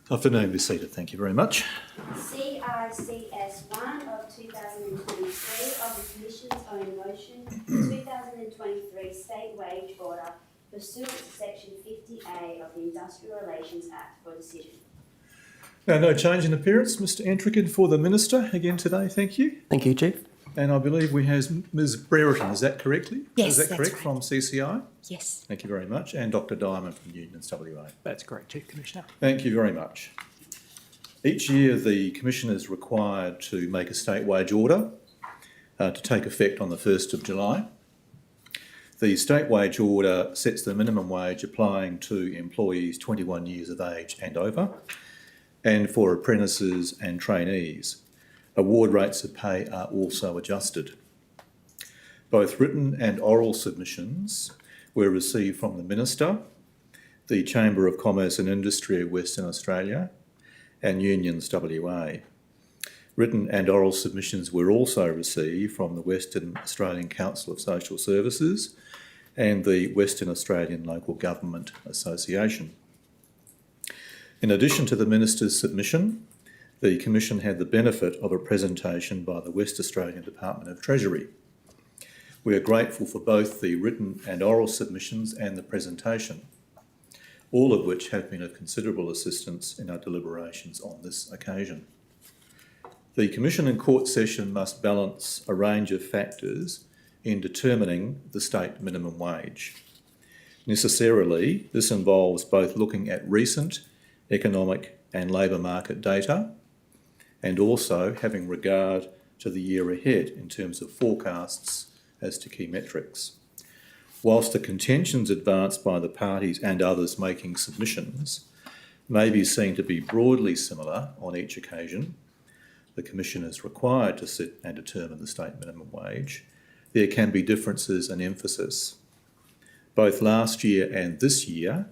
Afternoon, be seated. Thank you very much. CICS 1 of 2023 of the Commission's own motion, 2023 State Wage Order pursuant to Section 50A of the Industrial Relations Act for decision. Now, no change in appearance. Mr Antrican for the Minister again today, thank you. Thank you, Chief. And I believe we have Ms Brereton, is that correctly? Yes, is that correct, that's from CCI? Yes. Thank you very much. And Dr Diamond from Unions WA. That's correct, Chief Commissioner. Thank you very much. Each year the Commission is required to make a state wage order to take effect on the 1st of July. The state wage order sets the minimum wage applying to employees 21 years of age and over, and for apprentices and trainees. Award rates of pay are also adjusted. Both written and oral submissions were received from the Minister, the Chamber of Commerce and Industry of Western Australia, and Unions WA. Written and oral submissions were also received from the Western Australian Council of Social Services and the Western Australian Local Government Association. In addition to the Minister's submission, the Commission had the benefit of a presentation by the West Australian Department of Treasury. We are grateful for both the written and oral submissions and the presentation, all of which have been of considerable assistance in our deliberations on this occasion. The Commission in court session must balance a range of factors in determining the state minimum wage. Necessarily, this involves both looking at recent economic and labour market data and also having regard to the year ahead in terms of forecasts as to key metrics. Whilst the contentions advanced by the parties and others making submissions may be seen to be broadly similar on each occasion, the Commission is required to sit and determine the state minimum wage, there can be differences in emphasis. Both last year and this year,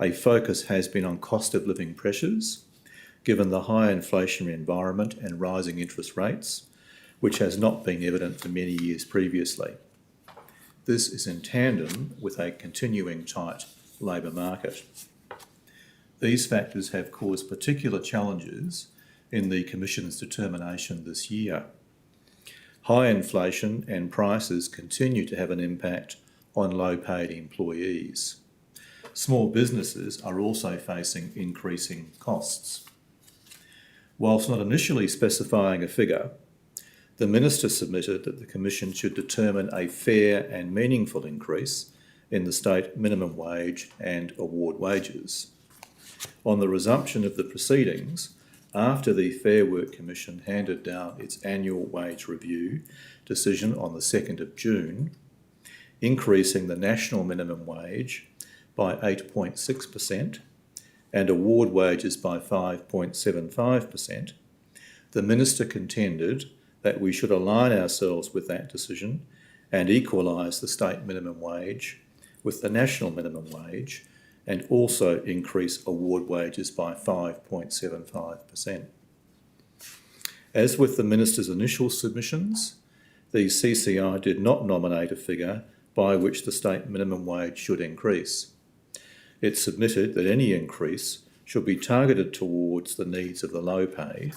a focus has been on cost of living pressures, given the high inflationary environment and rising interest rates, which has not been evident for many years previously. This is in tandem with a continuing tight labour market. These factors have caused particular challenges in the Commission's determination this year. High inflation and prices continue to have an impact on low-paid employees. Small businesses are also facing increasing costs. Whilst not initially specifying a figure, the Minister submitted that the Commission should determine a fair and meaningful increase in the state minimum wage and award wages. On the resumption of the proceedings, after the Fair Work Commission handed down its annual wage review decision on the 2nd of June, increasing the national minimum wage by 8.6% and award wages by 5.75%, the Minister contended that we should align ourselves with that decision and equalise the state minimum wage with the national minimum wage and also increase award wages by 5.75%. As with the Minister's initial submissions, the CCI did not nominate a figure by which the state minimum wage should increase. It submitted that any increase should be targeted towards the needs of the low paid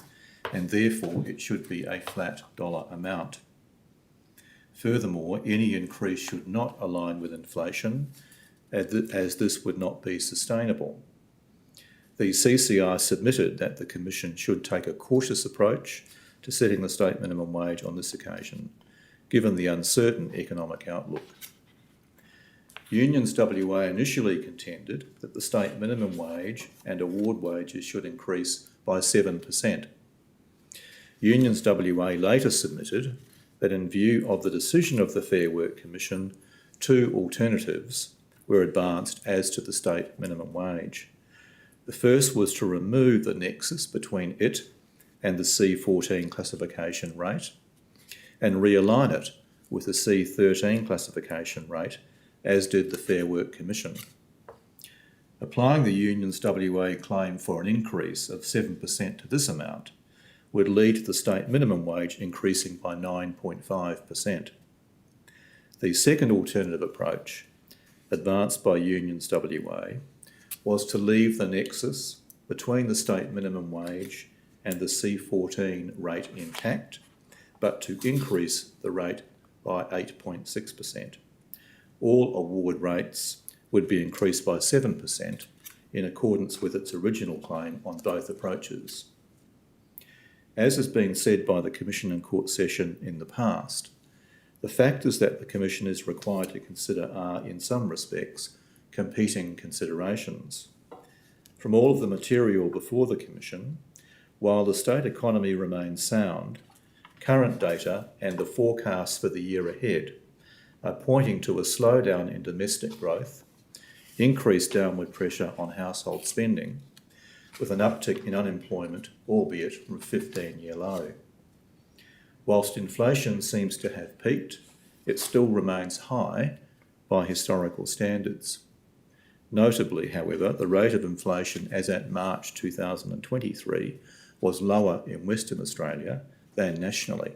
and therefore it should be a flat dollar amount. Furthermore, any increase should not align with inflation as this would not be sustainable. The CCI submitted that the Commission should take a cautious approach to setting the state minimum wage on this occasion, given the uncertain economic outlook. Unions WA initially contended that the state minimum wage and award wages should increase by 7%. Unions WA later submitted that in view of the decision of the Fair Work Commission, two alternatives were advanced as to the state minimum wage. The first was to remove the nexus between it and the C14 classification rate and realign it with the C13 classification rate, as did the Fair Work Commission. Applying the Unions WA claim for an increase of 7% to this amount would lead to the state minimum wage increasing by 9.5%. The second alternative approach, advanced by Unions WA, was to leave the nexus between the state minimum wage and the C14 rate intact, but to increase the rate by 8.6%. All award rates would be increased by 7% in accordance with its original claim on both approaches. As has been said by the Commission and Court session in the past, the factors that the Commission is required to consider are, in some respects, competing considerations. From all of the material before the Commission, while the state economy remains sound, current data and the forecasts for the year ahead are pointing to a slowdown in domestic growth, increased downward pressure on household spending, with an uptick in unemployment, albeit from a 15-year low. Whilst inflation seems to have peaked, it still remains high by historical standards. Notably, however, the rate of inflation as at March 2023 was lower in Western Australia than nationally.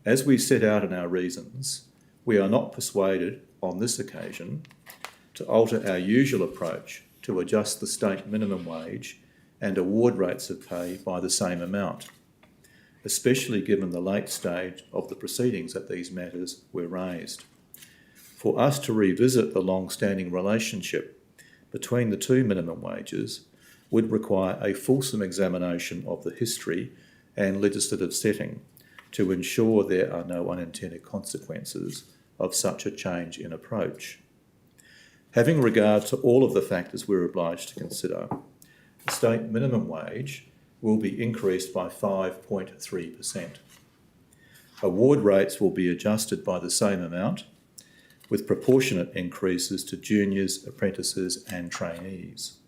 As we set out in our reasons, we are not persuaded on this occasion to alter our usual approach to adjust the state minimum wage and award rates of pay by the same amount, especially given the late stage of the proceedings that these matters were raised. For us to revisit the long-standing relationship between the two minimum wages would require a fulsome examination of the history and legislative setting to ensure there are no unintended consequences of such a change in approach. Having regard to all of the factors we're obliged to consider, the state minimum wage will be increased by 5.3%. Award rates will be adjusted by the same amount, with proportionate increases to juniors, apprentices and trainees.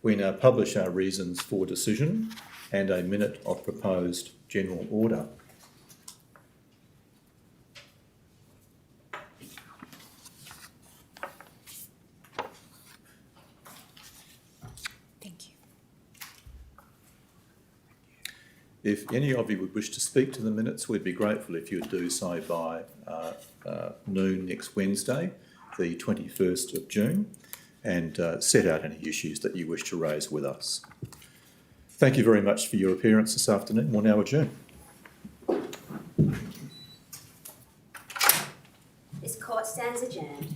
We now publish our reasons for decision and a minute of proposed general order. If any of you would wish to speak to the minutes, we'd be grateful if you would do so by noon next Wednesday, the 21st of June, and set out any issues that you wish to raise with us. Thank you very much for your appearance this afternoon. We'll now adjourn. This court stands adjourned.